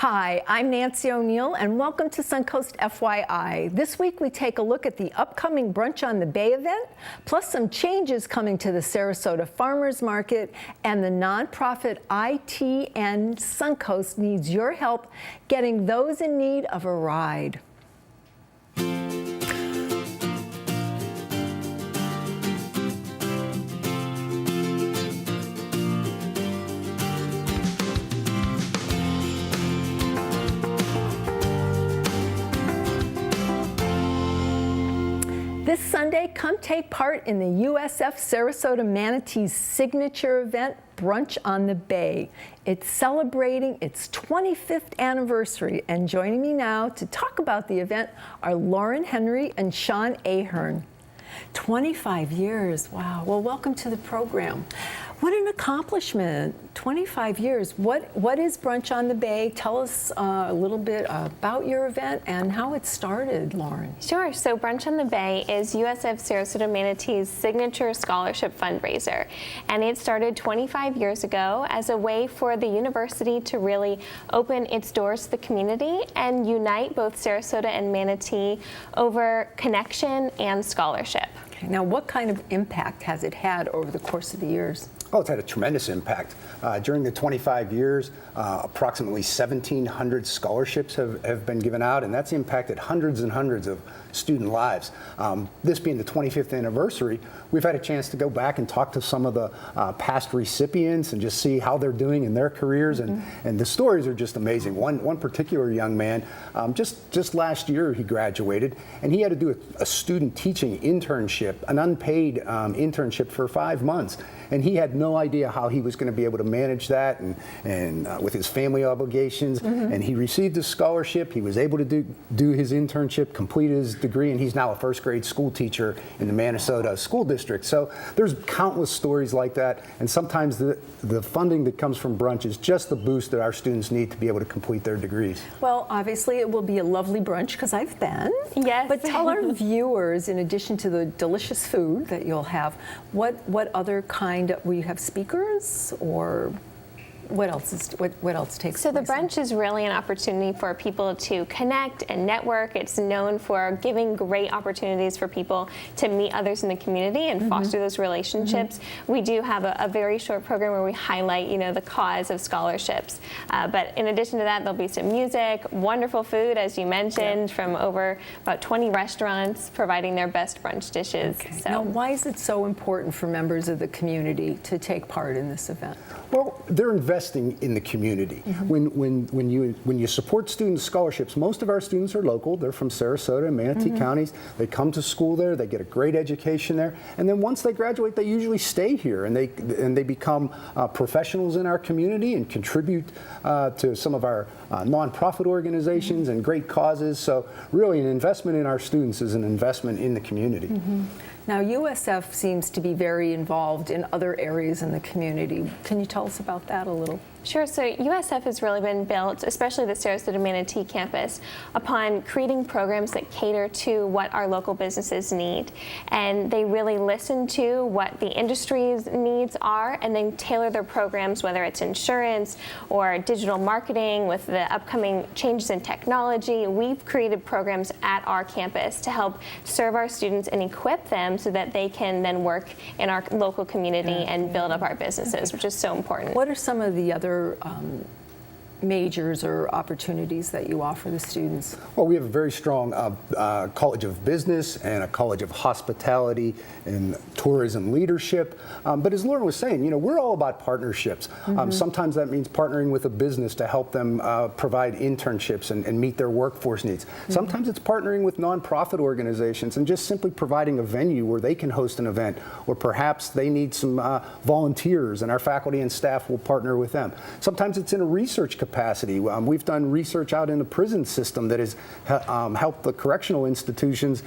Hi, I'm Nancy O'Neill, and welcome to Suncoast FYI. This week we take a look at the upcoming Brunch on the Bay event, plus some changes coming to the Sarasota Farmers Market, and the nonprofit ITN Suncoast needs your help getting those in need of a ride. This Sunday, come take part in the USF Sarasota Manatee's signature event, Brunch on the Bay. It's celebrating its 25th anniversary, and joining me now to talk about the event are Lauren Henry and Sean Ahern. 25 years, wow. Well, welcome to the program. What an accomplishment, 25 years. What is Brunch on the Bay? Tell us a little bit about your event and how it started, Lauren. Sure, so Brunch on the Bay is USF Sarasota Manatee's signature scholarship fundraiser. And it started 25 years ago as a way for the university to really open its doors to the community and unite both Sarasota and Manatee over connection and scholarship. Okay, now what kind of impact has it had over the course of the years? Oh, it's had a tremendous impact. During the 25 years, approximately 1,700 scholarships have been given out, and that's impacted hundreds and hundreds of student lives. This being the 25th anniversary, we've had a chance to go back and talk to some of the past recipients and just see how they're doing in their careers, and the stories are just amazing. One particular young man, just last year he graduated, and he had to do a student teaching internship, an unpaid internship for 5 months. And he had no idea how he was going to be able to manage that and with his family obligations. And he received a scholarship. He was able to do his internship, complete his degree, and he's now a first grade school teacher in the Minnesota School District. So there's countless stories like that. And sometimes the funding that comes from Brunch is just the boost that our students need to be able to complete their degrees. Well, obviously it will be a lovely brunch because I've been. Yes. But tell our viewers, in addition to the delicious food that you'll have, what other kind, will you have speakers, or what else takes place? So the brunch is really an opportunity for people to connect and network. It's known for giving great opportunities for people to meet others in the community and foster those relationships. We do have a very short program where we highlight, the cause of scholarships. But in addition to that, there'll be some music, wonderful food, as you mentioned, from over about 20 restaurants providing their best brunch dishes. Okay. So. Now, why is it so important for members of the community to take part in this event? Well, they're investing in the community. When you support student scholarships, most of our students are local. They're from Sarasota and Manatee counties. They come to school there. They get a great education there, and then once they graduate, they usually stay here and they become professionals in our community and contribute to some of our nonprofit organizations and great causes. So, really, an investment in our students is an investment in the community. Now, USF seems to be very involved in other areas in the community. Can you tell us about that a little? Sure. So USF has really been built, especially the Sarasota Manatee campus, upon creating programs that cater to what our local businesses need. And they really listen to what the industry's needs are and then tailor their programs, whether it's insurance or digital marketing with the upcoming changes in technology. We've created programs at our campus to help serve our students and equip them so that they can then work in our local community and build up our businesses, which is so important. What are some of the other majors or opportunities that you offer the students? Well, we have a very strong College of Business and a College of Hospitality and Tourism Leadership. But as Lauren was saying, we're all about partnerships. Sometimes that means partnering with a business to help them provide internships and meet their workforce needs. Sometimes it's partnering with nonprofit organizations and just simply providing a venue where they can host an event, or perhaps they need some volunteers and our faculty and staff will partner with them. Sometimes it's in a research capacity. We've done research out in the prison system that has helped the correctional institutions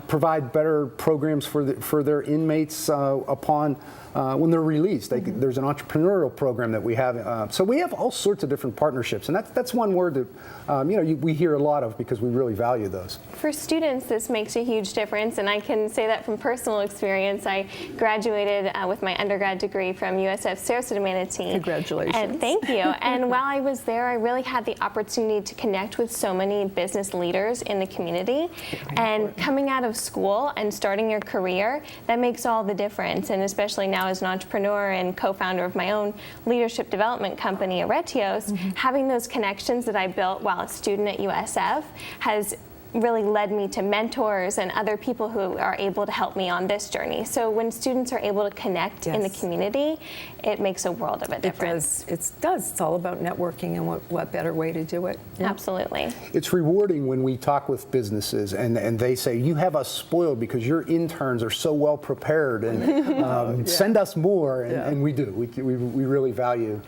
provide better programs for their inmates upon when they're released. There's an entrepreneurial program that we have. So we have all sorts of different partnerships, and that's one word that we hear a lot of because we really value those. For students, this makes a huge difference, and I can say that from personal experience. I graduated with my undergrad degree from USF Sarasota Manatee. Congratulations. And thank you. And while I was was there, I really had the opportunity to connect with so many business leaders in the community. And coming out of school and starting your career, that makes all the difference. And especially now as an entrepreneur and co-founder of my own leadership development company, Aretios, having those connections that I built while a student at USF has really led me to mentors and other people who are able to help me on this journey. So when students are able to connect in the community, it makes a world of a difference. It does. It's all about networking, and what better way to do it. Yeah. Absolutely. It's rewarding when we talk with businesses and they say, you have us spoiled because your interns are so well prepared, and send us more, and we do. We really value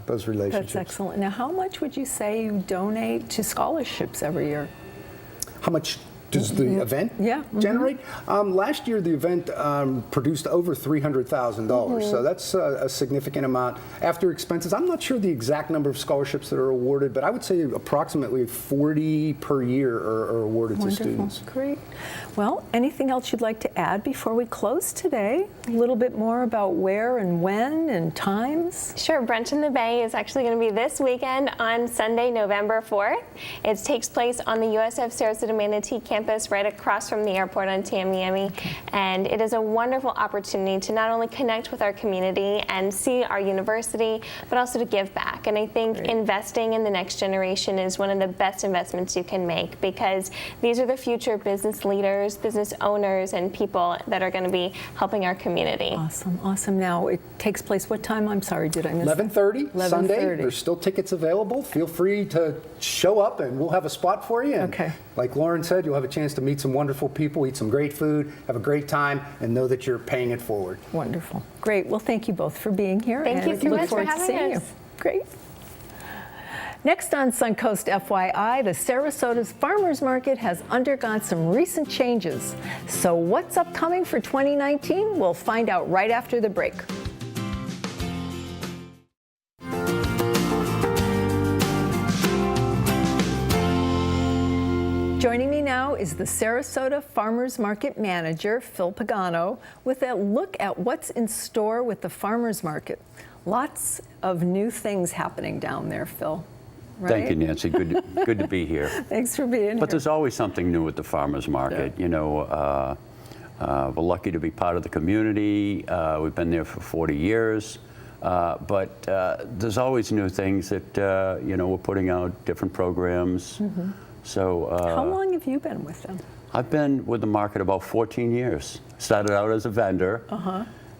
those relationships. That's excellent. Now, how much would you say you donate to scholarships every year? How much does the event generate? Last year, the event produced over $300,000, so that's a significant amount. After expenses, I'm not sure the exact number of scholarships that are awarded, but I would say approximately 40 per year are awarded to students. Great. Well, anything else you'd like to add before we close today? A little bit more about where and when and times? Sure. Brunch in the Bay is actually going to be this weekend on Sunday, November 4th. It takes place on the USF Sarasota Manatee campus right across from the airport on Tamiami. And it is a wonderful opportunity to not only connect with our community and see our university, but also to give back. And I think investing in the next generation is one of the best investments you can make, because these are the future business leaders, business owners, and people that are going to be helping our community. Awesome, awesome. Now, it takes place what time? I'm sorry, did I miss 11:30 Sunday. 11:30. There's still tickets available. Feel free to show up, and we'll have a spot for you. And like Lauren said, you'll have a chance to meet some wonderful people, eat some great food, have a great time, and know that you're paying it forward. Wonderful. Great. Well, thank you both for being here. Thank you so much for having us. Great. Next on Suncoast FYI, the Sarasota's Farmers Market has undergone some recent changes. So what's upcoming for 2019? We'll find out right after the break. Joining me now is the Sarasota Farmers Market Manager, Phil Pagano, with a look at what's in store with the Farmers Market. Lots of new things happening down there, Phil. Right? Thank you, Nancy. Good to be here. Thanks for being here. But there's always something new at the farmers market. You know, we're lucky to be part of the community. We've been there for 40 years. But there's always new things that, you know, we're putting out different programs. So how long have you been with them? I've been with the market about 14 years. Started out as a vendor.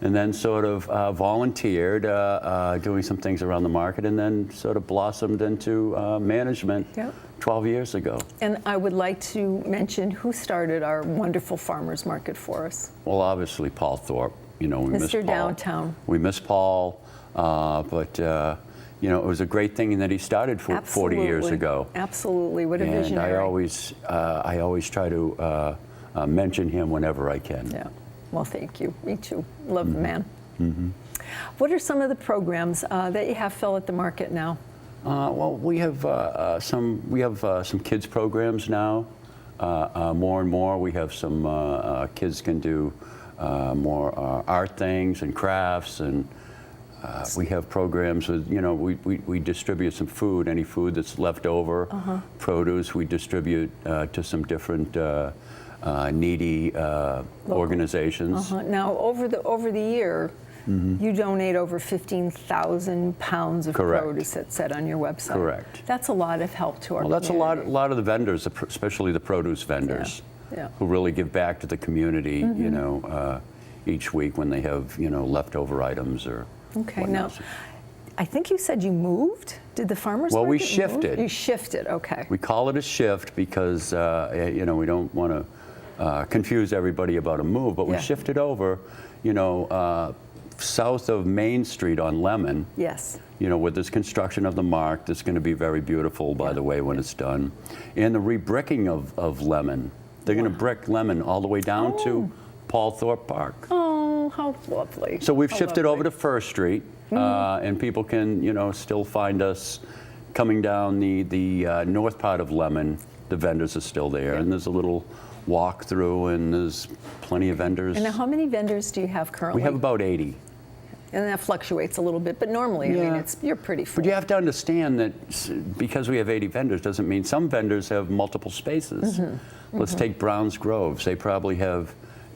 And then sort of volunteered doing some things around the market, and then sort of blossomed into management 12 years ago. And I would like to mention who started our wonderful farmers market for us. Well, obviously Paul Thorpe. You know, we miss Paul. Mr. Downtown. We miss Paul, but you know, it was a great thing that he started 40 years ago. Absolutely, what a and visionary. I always try to mention him whenever I can. Yeah. Well, thank you. Me too. Love the man. What are some of the programs that you have, Phil, at the market now? Well, we have some kids programs now. More and more, we have some kids can do more art things and crafts, and we have programs with, you know, we distribute some food, any food that's left over, produce. We distribute to some different needy organizations. Now, over the year, you donate over 15,000 pounds of produce that's said on your website. Correct. That's a lot of help to our community. community. That's a lot of the vendors, especially the produce vendors, who really give back to the community, you know, each week when they have, you know, leftover items or whatnot. Now, I think you said you moved? Did the farmers market we shifted. Move? You shifted, okay. We call it a shift because, you know, we don't want to confuse everybody about a move, but we shifted over, you know, south of Main Street on Lemon. Yes. You know, with this construction of the Mark, that's going to be very beautiful, by the way, when it's done. And the rebricking of Lemon. They're going to brick Lemon all the way down to Paul Thorpe Park. Oh, how lovely. So we've shifted over to First Street, and people can, you know, still find us coming down the north part of Lemon. The vendors are still there, and there's a little walk through, and there's plenty of vendors. And now, how many vendors do you have currently? We have about 80. and that fluctuates a little bit, but normally, I mean, Yeah. you're pretty full. But you have to understand that because we have 80 vendors doesn't mean some vendors have multiple spaces. Let's take Browns Groves. They probably have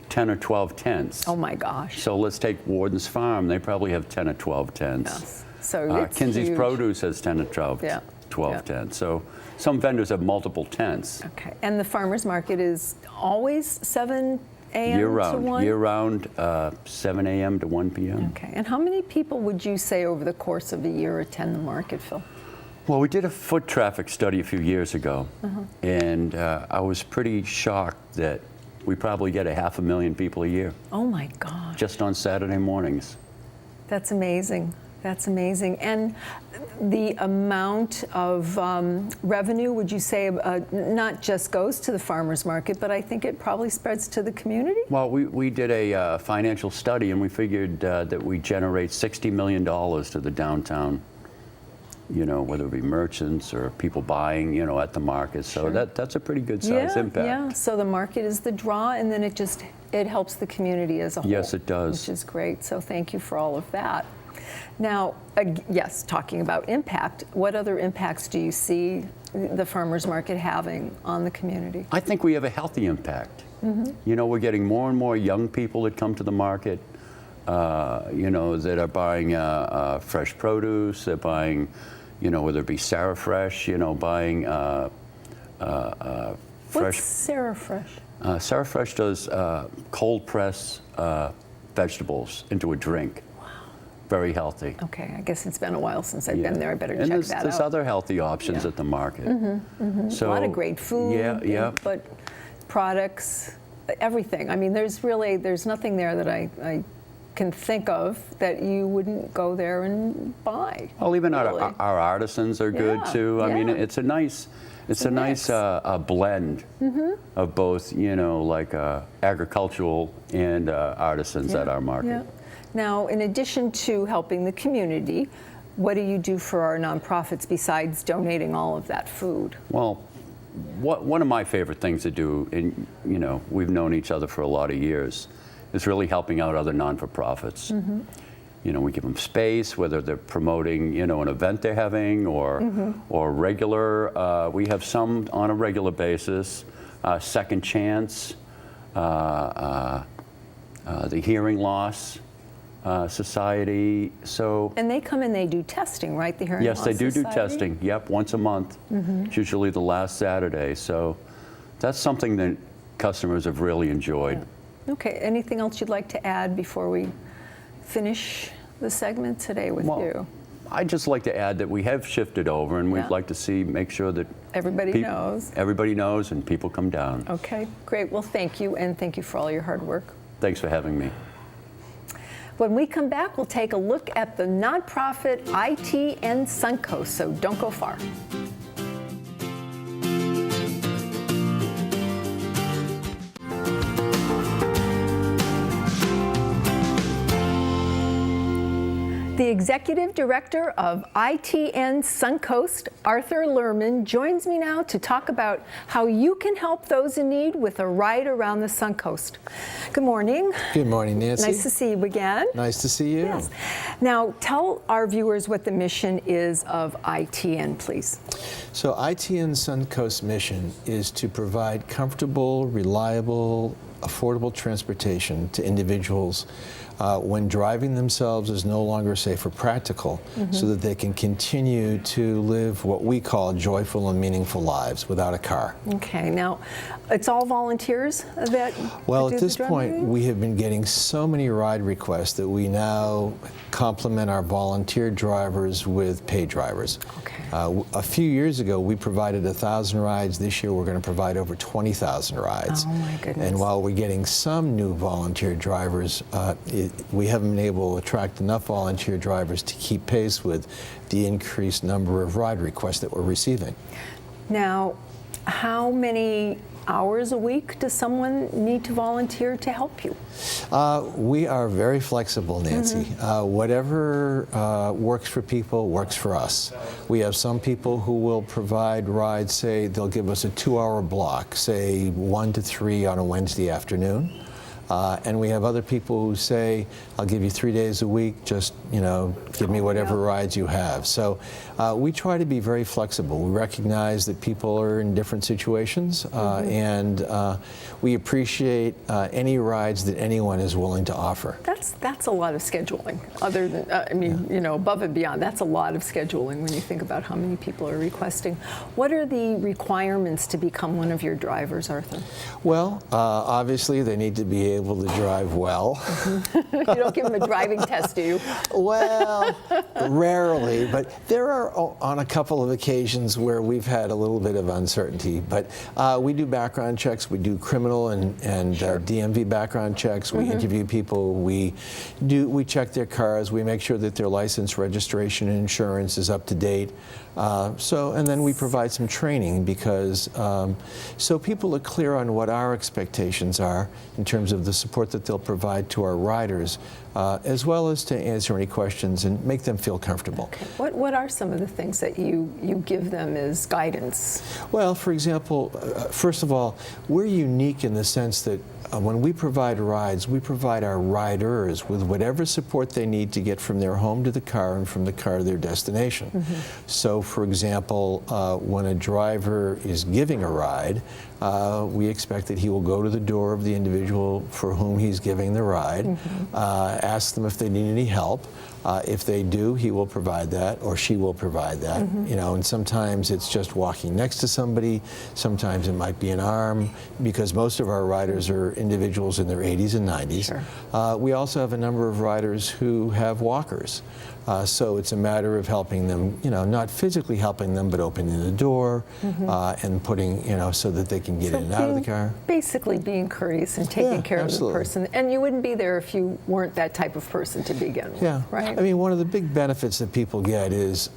10 or 12 tents. Oh my gosh. So let's take Warden's Farm. They probably have 10 or 12 tents. Yes. So it's Kinsey's huge. Produce has 10 or 12, Yeah. 12 Yeah. tents. So some vendors have multiple tents. Okay. And the farmers market is always 7 a.m. Year to round. 1? Year round, 7 a.m. to 1 p.m. Okay. And how many people would you say over the course of a year attend the market, Phil? Well, we did a foot traffic study a few years ago, and I was pretty shocked that we probably get 500,000 people a year Oh my gosh. just on Saturday mornings. That's amazing. That's amazing. And the amount of revenue, would you say, not just goes to the farmers market, but I think it probably spreads to the community? Well, we did a financial study, and we figured that we generate $60 million to the downtown, you know, whether it be merchants or people buying, you know, at the market. So Sure. that's a pretty good size impact. Yeah, so the market is the draw, and then it helps the community as a whole. Yes, it does. Which is great, so thank you for all of that. Now, yes, talking about impact, what other impacts do you see the farmers market having on the community? I think we have a healthy impact. You know, we're getting more and more young people that come to the market, you know, that are buying fresh produce, they're buying, you know, whether it be Sarah Fresh, you know, buying fresh. What's Sarah Fresh? Sarah Fresh does cold press vegetables into a drink. Wow. Very healthy. Okay, I guess it's been a while since I've Yeah. been there. I better and check there's that out. other healthy options Yeah. at the market. So, A lot of great food, Yeah. but products, everything. I mean, there's nothing there that I can think of that you wouldn't go there and buy. Well, even really. our artisans are good Yeah, too. I mean, yeah. it's a nice mix. blend of both, you know, like agricultural and artisans at our market. Yeah. Now, in addition to helping the community, what do you do for our nonprofits besides donating all of that food? Well, one of my favorite things to do, and you know, we've known each other for a lot of years, is really helping out other non-for-profits. You know, we give them space, whether they're promoting, you know, an event they're having or regular. We have some on a regular basis. Second Chance, the Hearing Loss Society. So. And they come and they do testing, right? The Hearing Yes, Loss they do Society? testing. Yep, once a month. It's usually the last Saturday. So that's something that customers have really enjoyed. Okay, anything else you'd like to add before we finish the segment today with Well, you? I'd just like to add that we have shifted over, and we'd Yeah. like to make sure that Everybody knows. Everybody knows, and people come down. Okay, great. Well, thank you, and thank you for all your hard work. Thanks for having me. When we come back, we'll take a look at the nonprofit ITN Suncoast, so don't go far. The Executive Director of ITN Suncoast, Arthur Lerman, joins me now to talk about how you can help those in need with a ride around the Suncoast. Good morning. Good morning, Nancy. Nice to see you again. Nice to see you. Yes. Now, tell our viewers what the mission is of ITN, please. So ITN Suncoast mission is to provide comfortable, reliable, affordable transportation to individuals when driving themselves is no longer safe or practical, so that they can continue to live what we call joyful and meaningful lives without a car. Okay, now, it's all volunteers that Well, do at the this point, driving? we have been getting so many ride requests that we now complement our volunteer drivers with paid drivers. Okay. A few years ago, we provided 1,000 rides. This year, we're going to provide over 20,000 rides. Oh, my goodness. And while we're getting some new volunteer drivers, we haven't been able to attract enough volunteer drivers to keep pace with the increased number of ride requests that we're receiving. Now, how many hours a week does someone need to volunteer to help you? We are very flexible, Nancy. Whatever works for people works for us. We have some people who will provide rides, say they'll give us a 2-hour block, say 1 to 3 on a Wednesday afternoon. And we have other people who say, I'll give you 3 days a week, just, give me whatever rides you have. So we try to be very flexible. We recognize that people are in different situations, and we appreciate any rides that anyone is willing to offer. That's a lot of scheduling. Other than, above and beyond, that's a lot of scheduling when you think about how many people are requesting. What are the requirements to become one of your drivers, Arthur? Well, obviously they need to be able to drive well. You don't give them a driving test, do you? Well, rarely, but there are on a couple of occasions where we've had a little bit of uncertainty. But we do background checks. We do criminal and DMV background checks. We interview people. We check their cars. We make sure that their license, registration, and insurance is up to date. And then we provide some training because so people are clear on what our expectations are in terms of the support that they'll provide to our riders, as well as to answer any questions and make them feel comfortable. Okay. What are some of the things that you give them as guidance? Well, for example, first of all, we're unique in the sense that when we provide rides, we provide our riders with whatever support they need to get from their home to the car and from the car to their destination. So, for example, when a driver is giving a ride, we expect that he will go to the door of the individual for whom he's giving the ride, ask them if they need any help. If they do, he will provide that, or she will provide that. And sometimes it's just walking next to somebody. Sometimes it might be an arm, because most of our riders are individuals in their 80s and 90s. Sure. We also have a number of riders who have walkers. So it's a matter of helping them, not physically helping them, but opening the door and putting, so that they can get in and out of the car. Basically being courteous and taking care of the person. And you wouldn't be there if you weren't that type of person to begin with, right? I mean, one of the big benefits that people get is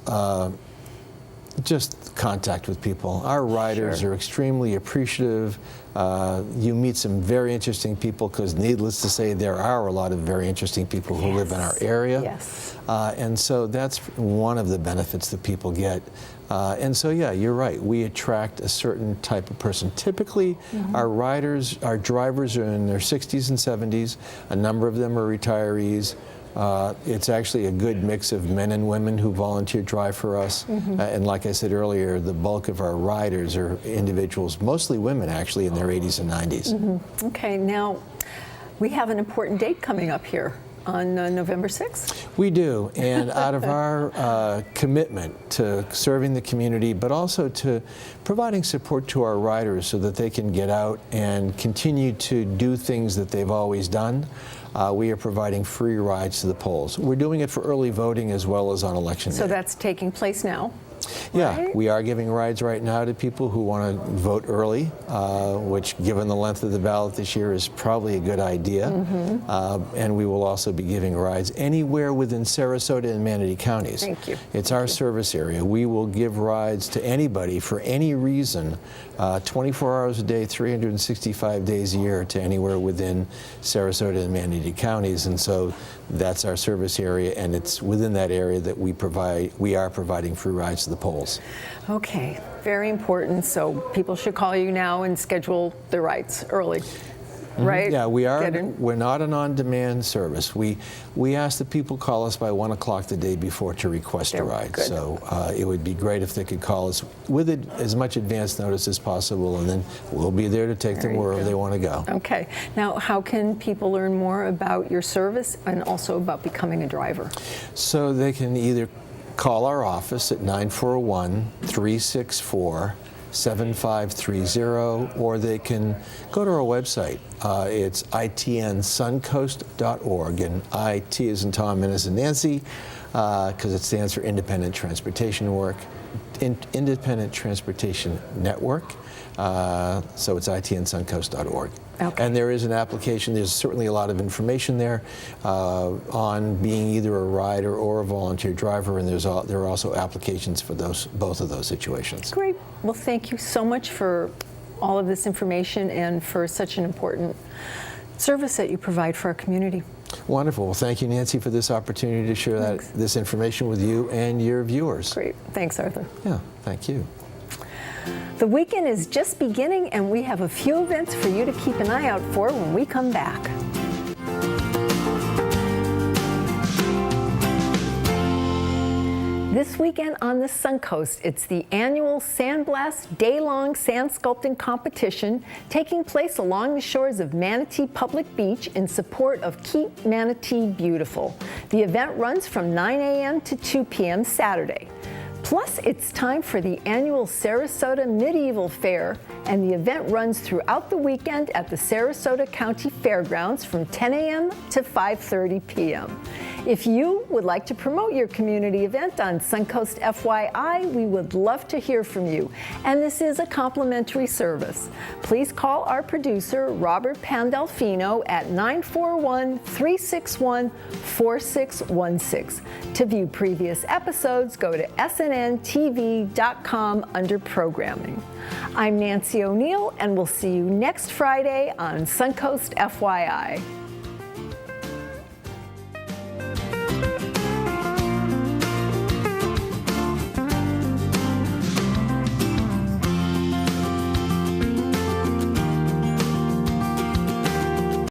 just contact with people. Our riders are extremely appreciative. You meet some very interesting people, because needless to say, there are a lot of very interesting people who live in our area. And so that's one of the benefits that people get. And so, yeah, you're right. We attract a certain type of person. Typically, our drivers are in their 60s and 70s. A number of them are retirees. It's actually a good mix of men and women who volunteer drive for us. And like I said earlier, the bulk of our riders are individuals, mostly women actually, in their 80s and 90s. Okay, now we have an important date coming up here on November 6th. We do, and out of our commitment to serving the community, but also to providing support to our riders so that they can get out and continue to do things that they've always done, we are providing free rides to the polls. We're doing it for early voting as well as on election day. So that's taking place now? Yeah, right? We are giving rides right now to people who want to vote early, which, given the length of the ballot this year, is probably a good idea. And we will also be giving rides anywhere within Sarasota and Manatee counties. Thank you. It's our service area. We will give rides to anybody for any reason, 24 hours a day, 365 days a year, to anywhere within Sarasota and Manatee counties. And so that's our service area, and it's within that area that we are providing free rides to the polls. Okay, very important. So people should call you now and schedule their rides early, right? Yeah, we are. We're not an on-demand service. We ask that people call us by 1 o'clock the day before to request a ride. Good. So it would be great if they could call us with as much advance notice as possible, and then we'll be there to take them wherever they want to go. Okay. Now, how can people learn more about your service and also about becoming a driver? So they can either call our office at 941-364-7530, or they can go to our website. It's itnsuncoast.org, and IT is in Tom, N as in Nancy, because it stands for Independent Transportation Independent Transportation Network. So it's itnsuncoast.org. Okay. And there is an application. There's certainly a lot of information there on being either a rider or a volunteer driver, and there are also applications for both of those situations. Great. Well, thank you so much for all of this information and for such an important service that you provide for our community. Wonderful. Well, thank you, Nancy, for this opportunity to share this information with you and your viewers. Great. Thanks, Arthur. Yeah, thank you. The weekend is just beginning, and we have a few events for you to keep an eye out for when we come back. This weekend on the Suncoast, it's the annual Sandblast day-long sand sculpting competition taking place along the shores of Manatee Public Beach in support of Keep Manatee Beautiful. The event runs from 9 a.m. to 2 p.m. Saturday. Plus, it's time for the annual Sarasota Medieval Fair, and the event runs throughout the weekend at the Sarasota County Fairgrounds from 10 a.m. to 5:30 p.m. If you would like to promote your community event on Suncoast FYI, we would love to hear from you, and this is a complimentary service. Please call our producer, Robert Pandolfino, at 941-361-4616. To view previous episodes, go to snntv.com under Programming. I'm Nancy O'Neill, and we'll see you next Friday on Suncoast FYI.